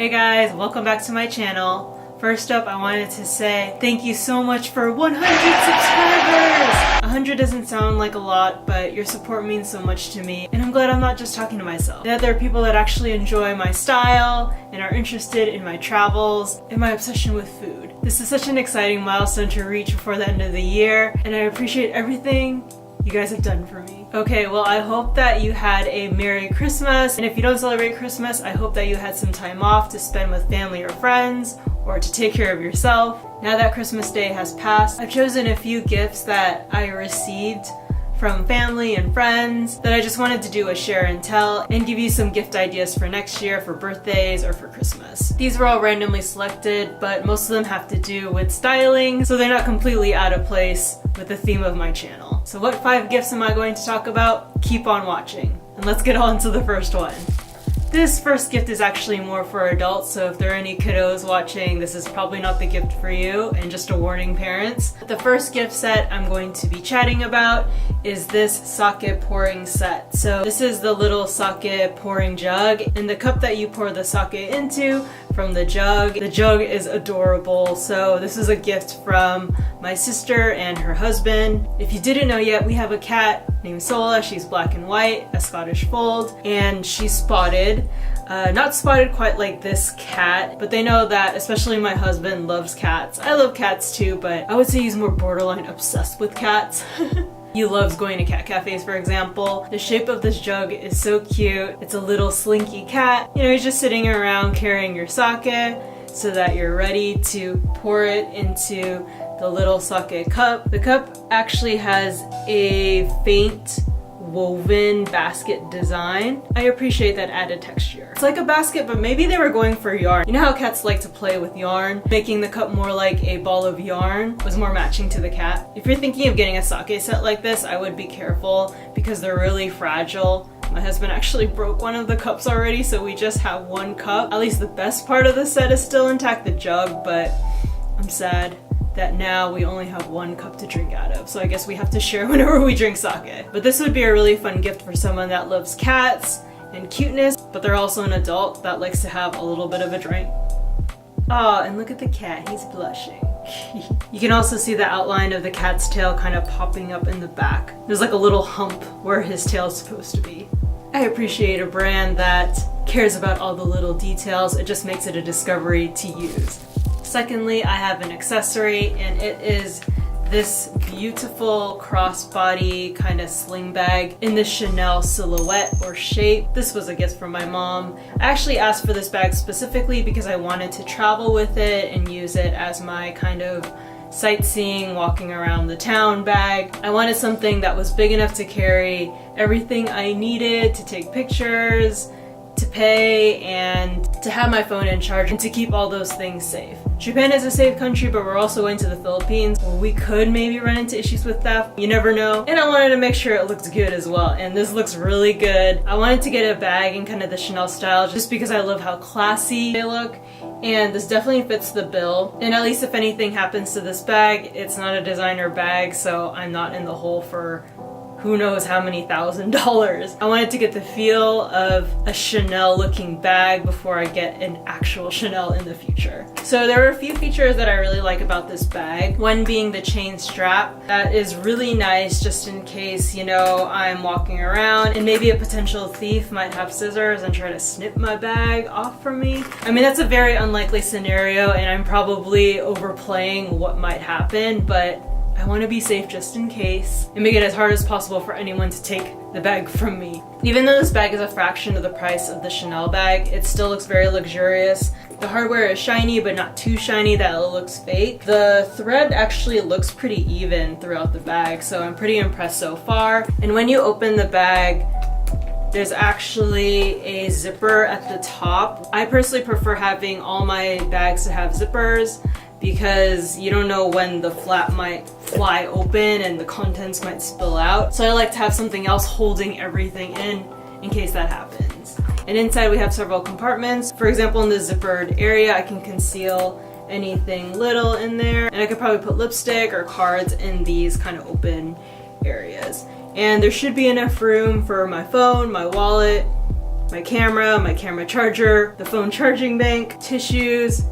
Hey guys, welcome back to my channel. First up, I wanted to say thank you so much for 100 subscribers! 100 doesn't sound like a lot, but your support means so much to me, and I'm glad I'm not just talking to myself. That there are people that actually enjoy my style and are interested in my travels and my obsession with food. This is such an exciting milestone to reach before the end of the year, and I appreciate everything you guys have done for me. Okay, well, I hope that you had a Merry Christmas, and if you don't celebrate Christmas, I hope that you had some time off to spend with family or friends, or to take care of yourself. Now that Christmas Day has passed, I've chosen a few gifts that I received from family and friends that I just wanted to do a share and tell and give you some gift ideas for next year, for birthdays, or for Christmas. These were all randomly selected, but most of them have to do with styling, so they're not completely out of place with the theme of my channel. So what 5 gifts am I going to talk about? Keep on watching, and let's get on to the first one. This first gift is actually more for adults, so if there are any kiddos watching, this is probably not the gift for you, and just a warning, parents. The first gift set I'm going to be chatting about is this sake pouring set. So this is the little sake pouring jug, and the cup that you pour the sake into from the jug. The jug is adorable, so this is a gift from my sister and her husband. If you didn't know yet, we have a cat named Sola. She's black and white, a Scottish fold, and she's spotted. Not spotted quite like this cat, but they know that especially my husband loves cats. I love cats too, but I would say he's more borderline obsessed with cats. He loves going to cat cafes, for example. The shape of this jug is so cute. It's a little slinky cat. You know, he's just sitting around carrying your sake so that you're ready to pour it into the little sake cup. The cup actually has a faint woven basket design. I appreciate that added texture. It's like a basket, but maybe they were going for yarn. You know how cats like to play with yarn? Making the cup more like a ball of yarn was more matching to the cat. If you're thinking of getting a sake set like this, I would be careful because they're really fragile. My husband actually broke one of the cups already, so we just have one cup. At least the best part of the set is still intact, the jug, but I'm sad that now we only have one cup to drink out of, so I guess we have to share whenever we drink sake. But this would be a really fun gift for someone that loves cats and cuteness, but they're also an adult that likes to have a little bit of a drink. Oh, and look at the cat, he's blushing. You can also see the outline of the cat's tail kind of popping up in the back. There's like a little hump where his tail is supposed to be. I appreciate a brand that cares about all the little details. It just makes it a discovery to use. Secondly, I have an accessory, and it is this beautiful crossbody kind of sling bag in the Chanel silhouette or shape. This was a gift from my mom. I actually asked for this bag specifically because I wanted to travel with it and use it as my kind of sightseeing, walking around the town bag. I wanted something that was big enough to carry everything I needed to take pictures, to pay, and to have my phone in charge, and to keep all those things safe. Japan is a safe country, but we're also going to the Philippines where we could maybe run into issues with theft. You never know. And I wanted to make sure it looked good as well, and this looks really good. I wanted to get a bag in kind of the Chanel style just because I love how classy they look, and this definitely fits the bill. And at least if anything happens to this bag, it's not a designer bag, so I'm not in the hole for who knows how many $1,000s. I wanted to get the feel of a Chanel looking bag before I get an actual Chanel in the future. So there are a few features that I really like about this bag. One being the chain strap. That is really nice just in case, you know, I'm walking around and maybe a potential thief might have scissors and try to snip my bag off from me. I mean, that's a very unlikely scenario, and I'm probably overplaying what might happen, but I want to be safe just in case and make it as hard as possible for anyone to take the bag from me. Even though this bag is a fraction of the price of the Chanel bag, it still looks very luxurious. The hardware is shiny, but not too shiny that it looks fake. The thread actually looks pretty even throughout the bag, so I'm pretty impressed so far. And when you open the bag, there's actually a zipper at the top. I personally prefer having all my bags to have zippers because you don't know when the flap might fly open and the contents might spill out. So I like to have something else holding everything in case that happens. And inside we have several compartments. For example, in the zippered area, I can conceal anything little in there. And I could probably put lipstick or cards in these kind of open areas. And there should be enough room for my phone, my wallet, my camera charger, the phone charging bank, tissues,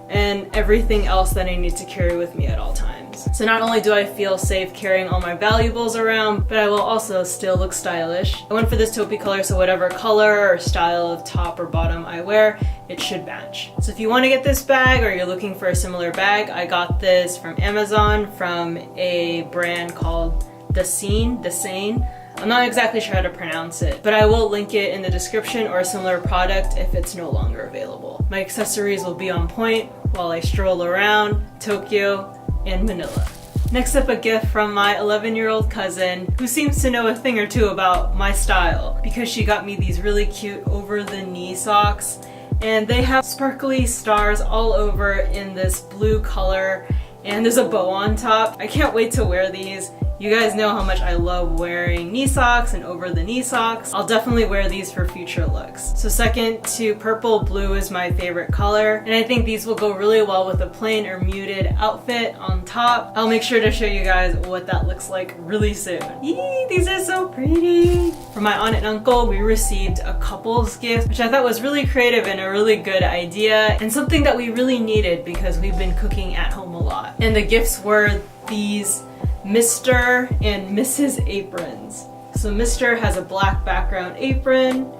and everything else that I need to carry with me at all times. So not only do I feel safe carrying all my valuables around, but I will also still look stylish. I went for this taupey color, so whatever color or style of top or bottom I wear, it should match. So if you want to get this bag or you're looking for a similar bag, I got this from Amazon from a brand called The Seine. I'm not exactly sure how to pronounce it, but I will link it in the description or a similar product if it's no longer available. My accessories will be on point while I stroll around Tokyo and Manila. Next up, a gift from my 11-year-old cousin who seems to know a thing or two about my style because she got me these really cute over-the-knee socks, and they have sparkly stars all over in this blue color, and there's a bow on top. I can't wait to wear these. You guys know how much I love wearing knee socks and over the knee socks. I'll definitely wear these for future looks. So second to purple, blue is my favorite color, and I think these will go really well with a plain or muted outfit on top. I'll make sure to show you guys what that looks like really soon. Yee, these are so pretty! From my aunt and uncle, we received a couple's gift, which I thought was really creative and a really good idea, and something that we really needed because we've been cooking at home a lot. And the gifts were these Mr. and Mrs. aprons. So Mr. has a black background apron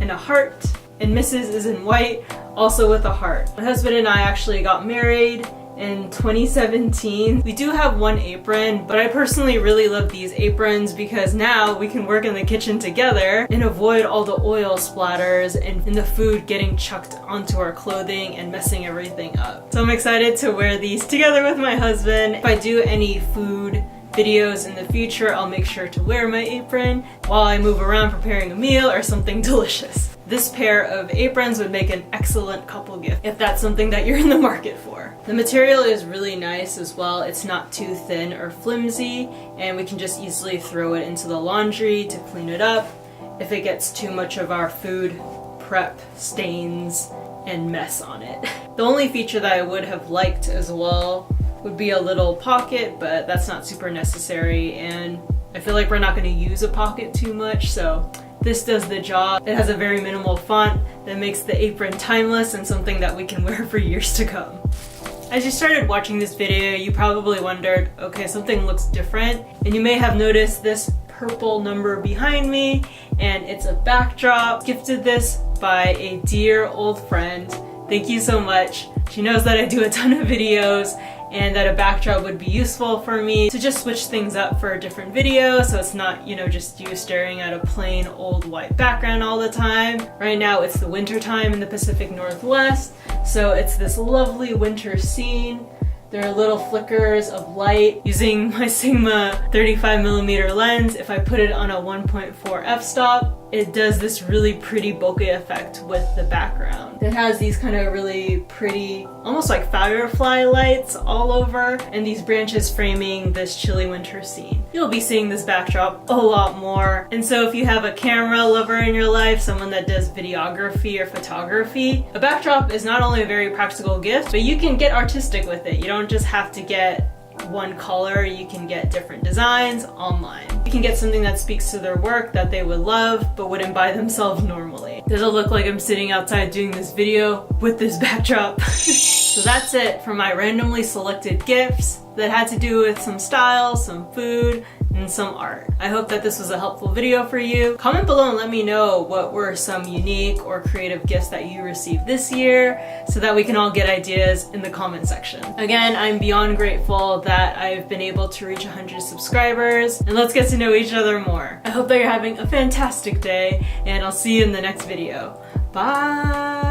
and a heart, and Mrs. is in white, also with a heart. My husband and I actually got married in 2017. We do have one apron, but I personally really love these aprons because now we can work in the kitchen together and avoid all the oil splatters and the food getting chucked onto our clothing and messing everything up. So I'm excited to wear these together with my husband. If I do any food videos in the future, I'll make sure to wear my apron while I move around preparing a meal or something delicious. This pair of aprons would make an excellent couple gift if that's something that you're in the market for. The material is really nice as well. It's not too thin or flimsy, and we can just easily throw it into the laundry to clean it up if it gets too much of our food prep stains and mess on it. The only feature that I would have liked as well would be a little pocket, but that's not super necessary, and I feel like we're not going to use a pocket too much, so this does the job. It has a very minimal font that makes the apron timeless and something that we can wear for years to come. As you started watching this video, you probably wondered, okay, something looks different, and you may have noticed this purple number behind me, and it's a backdrop. Gifted this by a dear old friend. Thank you so much. She knows that I do a ton of videos and that a backdrop would be useful for me to just switch things up for a different video, so it's not, you know, just you staring at a plain old white background all the time. Right now it's the winter time in the Pacific Northwest, so it's this lovely winter scene. There are little flickers of light. Using my Sigma 35mm lens, if I put it on a 1.4 f-stop, it does this really pretty bokeh effect with the background. It has these kind of really pretty, almost like firefly lights all over, and these branches framing this chilly winter scene. You'll be seeing this backdrop a lot more, and so if you have a camera lover in your life, someone that does videography or photography, a backdrop is not only a very practical gift, but you can get artistic with it. You don't just have to get one color, you can get different designs online. You can get something that speaks to their work that they would love but wouldn't buy themselves normally. Does it look like I'm sitting outside doing this video with this backdrop? So that's it for my randomly selected gifts that had to do with some style, some food, and some art. I hope that this was a helpful video for you. Comment below and let me know what were some unique or creative gifts that you received this year so that we can all get ideas in the comment section. Again, I'm beyond grateful that I've been able to reach 100 subscribers, and let's get to know each other more. I hope that you're having a fantastic day, and I'll see you in the next video. Bye!